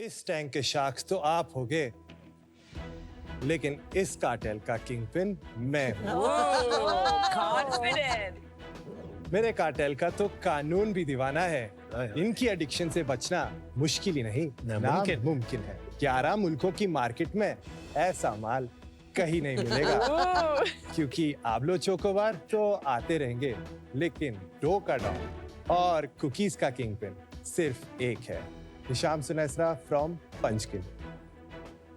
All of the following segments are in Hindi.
इस टैंक के शार्क्स तो आप हो गए, लेकिन इस कार्टेल का किंग पिन मैं हूं। कॉन्फिडेंट। मेरे कार्टेल का तो कानून भी दीवाना है। इनकी एडिक्शन से बचना मुश्किल ही नहीं, नामुमकिन है। 11 मुल्कों की मार्केट में ऐसा माल कहीं नहीं मिलेगा, क्योंकि आबलो चोकोबार तो आते रहेंगे, लेकिन डो का डॉन और कुकीज का किंग पिन सिर्फ एक है। हिशाम सुनेसरा फ्रॉम पंचकिल।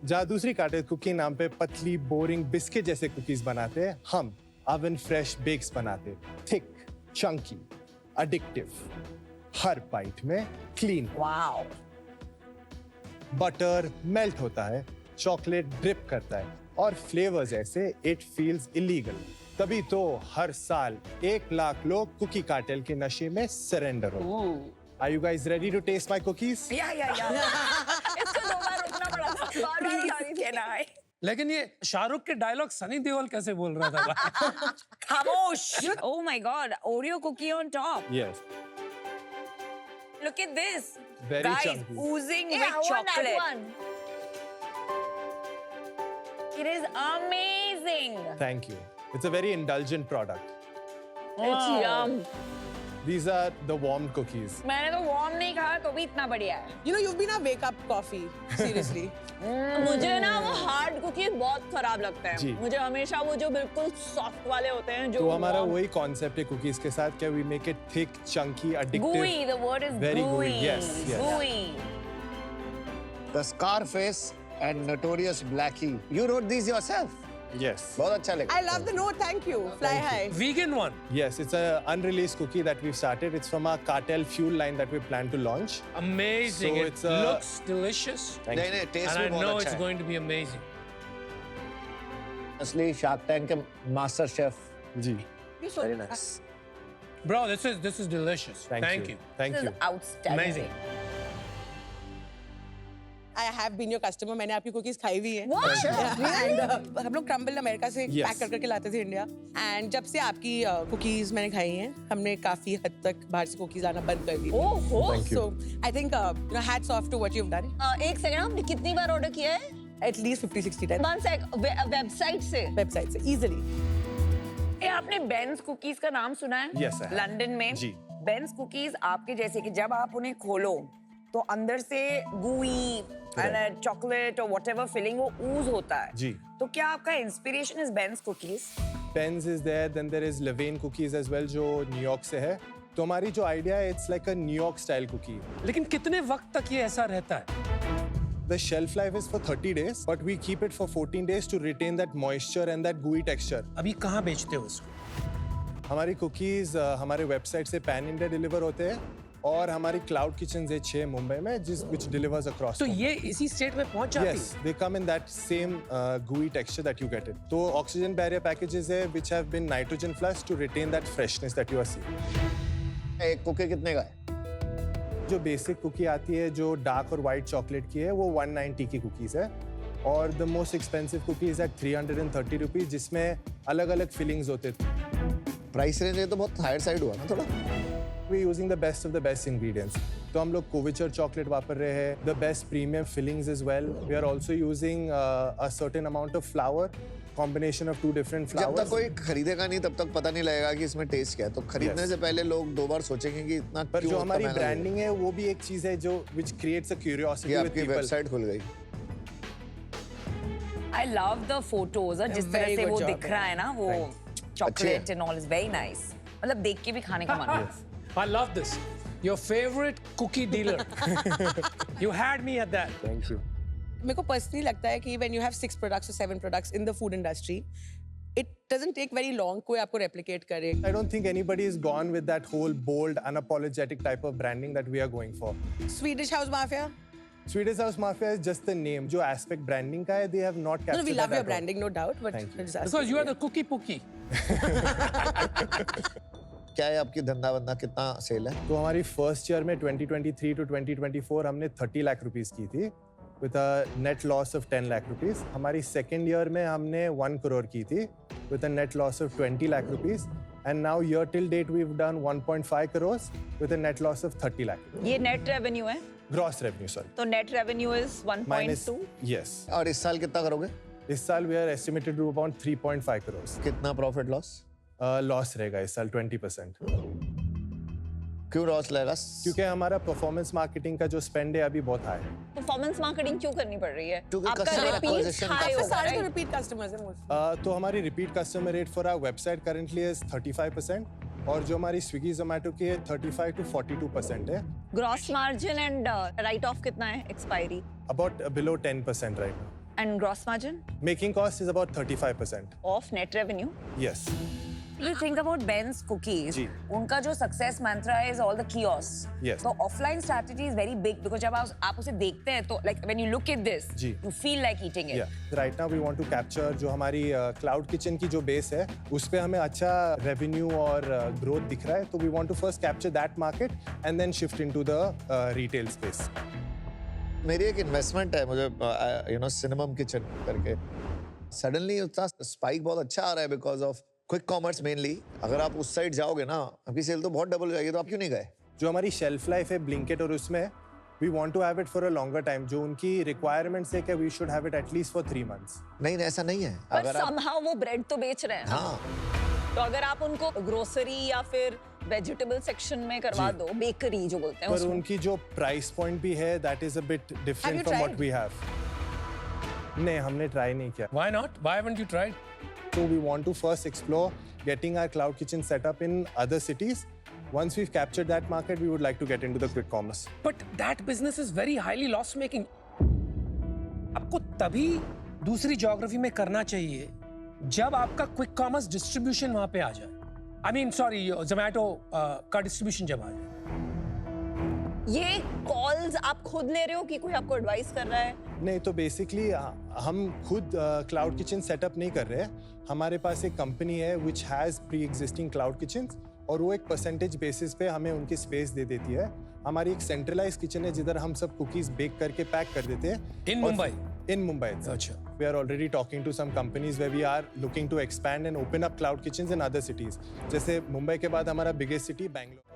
जहाँ दूसरी कार्टेल कुकी नाम पे पतली बोरिंग बिस्किट जैसे कुकीज बनाते हैं, हम ओवन फ्रेश बेक्स बनाते, थिक, चंकी, एडिक्टिव, हर बाइट में क्लीन। वाओ। बटर मेल्ट होता है, चॉकलेट ड्रिप करता है और फ्लेवर्स ऐसे इट फील्स इलीगल। तभी तो हर साल 1 लाख लोग कुकी कार्टेल के नशे में सरेंडर हो। Are you guys ready to taste my cookies? या इसको 2 बार रुकना पड़ा था। बार-बार सॉरी कहना है। लेकिन ये शाहरुख के डायलॉग सनी देओल कैसे बोल रहा था भाई? खामोश। Oh my God, Oreo cookie on top. Yes. Look at this. Very Guys, chunky. oozing with chocolate. It is amazing. Thank you. It's a very indulgent product. It's yum. These are the warmed cookies. मैंने तो warm नहीं खाया तो भी इतना बढ़िया है। You know, you've been a wake-up coffee, seriously. मुझे ना वो हार्ड कुकीज बहुत खराब लगता जी। है। मुझे हमेशा वो जो बिल्कुल सॉफ्ट वाले होते हैं जो तो हमारा warm- वही कॉन्सेप्ट है कुकीज के साथ, क्या we make it thick, chunky, addictive. gooey, the word is Very gooey. gooey, yes, yes. Gooey. The Scarface and Notorious Blackie. You wrote these yourself. Yes. बहुत अच्छा लगा. I love the note, thank you. Fly high. Vegan one. Yes, it's an unreleased cookie that we've started. It's from our cartel fuel line that we plan to launch. Amazing. So it it's looks delicious. Thank नहीं you. नहीं टेस्ट And भी I know बहुत it's अच्छा है. going to be amazing. असली शार्क टैंक के मास्टर शेफ. जी. You're so Very nice. Bro, this is delicious. Thank you. Thank This you. is outstanding. Amazing. I have been your customer. मैंने आपकी कुकीज खाई हुई है। What? And हम लोग क्रम्बल अमेरिका से Yes. पैक कर करके लाते थे इंडिया। एंड जब से आपकी कुकीज मैंने खाई हैं, हमने काफी हद तक बाहर से कुकीज लाना बंद कर दी। ओहो। Thank you. So I think hats off to what you've done. एक सेकंड, आपने कितनी बार ऑर्डर किया है? At least 50-60 times. One sec, website से। वेबसाइट से easily. ये आपने बेंस कुकीज का नाम सुना है? Yes, I have. लंदन में। जी। बेंस कुकीज आपके जैसे कि जब आप उन्हें खोलो तो अंदर से gooey and chocolate और whatever filling वो ooze होता है। जी. तो क्या आपका inspiration is Ben's cookies? Ben's is there, then there is Levain cookies as well, जो न्यूयॉर्क से है। तो हमारी जो आइडिया है, it's like a New York style cookie. लेकिन कितने वक्त तक ये ऐसा रहता है? The shelf life is for 30 days, but we keep it for 14 days to retain that moisture and that gooey texture. अभी कहाँ बेचते हो इसको? हमारी कुकीज हमारे वेबसाइट से पैन इंडिया डिलीवर होते हैं और हमारी क्लाउड किचन है 6 मुंबई में, जिस which delivers across. तो ये इसी स्टेट में पहुंच जाती Yes, they come in that same gooey texture that you get it. तो oxygen barrier packages है which have been nitrogen flushed to retain that freshness that you are seeing. एक कुकी कितने का है? जो बेसिक कुकी आती है जो डार्क और वाइट चॉकलेट की है वो 190 की कुकीज है और द मोस्ट एक्सपेंसिव कुकीज है 330 रुपीज, जिसमें अलग अलग फिलिंग्स होते थे। प्राइस रेंज तो बहुत हायर साइड हुआ ना थोड़ा. We using the best of the best ingredients. तो हम लोग कोविचर चॉकलेट वापर रहे हैं, the best premium fillings as well. We are also using a certain amount of flour, combination of 2 different जब तक flours. कोई खरीदेगा नहीं तब तक पता नहीं लगेगा कि इसमें टेस्ट क्या है. तो खरीदने Yes. से पहले लोग 2 बार सोचेंगे कि इतना पर क्यों जो उतना हमारी महंगा ब्रांडिंग है वो भी एक चीज है जो which creates a ये curiosity with आपकी people. वेबसाइट खुल गई. आई लव द फोटोज, जिस तरह very से good वो job दिख रहा है ना, वो chocolate and all is very nice. मतलब देख के भी खाने का मन है। I love this. Your favorite cookie dealer. You had me at that. Thank you. मेरे को पर्सनली लगता है कि when you have 6 products or 7 products in the food industry, it doesn't take very long कोई आपको replicate करे. I don't think anybody has gone with that whole bold, unapologetic type of branding that we are going for. Swedish House Mafia? Swedish House Mafia is just the name. जो aspect branding का है, they have not No, captured we love that your at all. branding, no doubt, but Thank you. just asking. Because you are the cookie pookie. क्या है आपकी धंधा बंदा कितना सेल है? तो हमारी फर्स्ट ईयर में 2023 to 2024 हमने 30 लाख रुपीस की थी with a net loss of 10 lakh rupees. हमारी सेकेंड ईयर में हमने 1 करोड़ की थी with a net loss of 20 lakh rupees. And now year till date we've done 1.5 crores with a net loss of 30 lakh. ये नेट रेवेन्यू है, Gross revenue, sorry. तो नेट रेवेन्यू इज 1.2. Yes. और इस साल कितना करोगे? इस साल we are estimated to do about 3.5 crores. कितना प्रॉफिट लॉस? Loss रहेगा इस साल 20%. क्यों लॉस लगेगा? क्योंकि हमारा परफॉर्मेंस मार्केटिंग का जो स्पेंड है अभी बहुत हाई है. परफॉर्मेंस मार्केटिंग क्यों करनी पड़ रही है? क्योंकि आपका customer रिपीट acquisition हाई का होगा, सारे तो right? repeat customers हैं most. तो हमारी repeat customer rate for our website currently is 35% और जो हमारी स्विगी जोमेटो की है 35 to 42% है. Gross margin and right of कितना है expiry? About below 10% right now. And gross margin Making cost is about 35%. Of net revenue? Yes. You think about Ben's cookies. जी. उनका जो सक्सेस मंत्रा है is all the kiosks. Yes. तो offline strategy is very big because जब आप उसे देखते हैं तो like when you look at this, ji. you feel like eating it. Yeah. Right now we want to capture जो हमारी क्लाउड किचन की जो बेस है उस पे हमें अच्छा रेवेन्यू और ग्रोथ दिख रहा है तो we want to first capture that market and then shift into the retail space. मेरी एक इन्वेस्टमेंट है मुझे यू नो सिनेमम किचन करके सडनली उसका स्पाइक बहुत अच्छा आ रहा है because of quick commerce mainly. अगर आप उस साइड जाओगे ना आपकी सेल तो बहुत डबल हो जाएगी तो आप क्यों नहीं गए? जो हमारी शेल्फ लाइफ है ब्लिंकेट और उसमें we want to have it for a longer time. जो उनकी requirements है कि we should have it at least for 3 months. नहीं ऐसा नहीं है. पर अगर आप somehow वो ब्रेड तो बेच रहे हैं. हाँ तो अगर आप उनको ग्रोसरी या फिर वेजिटेबल सेक्शन में करवा दो, बेकरी जो बोलते हैं पर उसमें. उनकी जो प्राइस पॉइंट भी है that is a bit different you from tried? what we have. नहीं हमने ट्राई नहीं किया. Why not? Why haven't you tried? So we want to first explore getting our cloud kitchen set up in other cities. Once we've captured that market, we would like to get into the quick commerce. But that business is very highly loss making. आपको तभी दूसरी ज्योग्राफी में करना चाहिए जब आपका क्विक कॉमर्स डिस्ट्रीब्यूशन वहां पे आ जाए. I mean, sorry, Zomato का डिस्ट्रीब्यूशन जब आ जाए. ये कॉल्स आप खुद ले रहे हो कि कोई आपको एडवाइस कर रहा है? नहीं तो बेसिकली हम खुद क्लाउड किचन सेटअप नहीं कर रहे हैं. हमारे पास एक कंपनी है which has pre-existing cloud kitchens और वो एक परसेंटेज बेसिस पे हमें उनकी स्पेस दे देती है. हमारी एक सेंट्रलाइज किचन है जिधर हम सब कुकीज बेक करके पैक कर देते हैं. In Mumbai? In Mumbai. अच्छा. We are already talking to some companies where we are looking to expand and open up cloud kitchens in other cities. जैसे मुंबई के बाद हमारा biggest city बैंगलोर.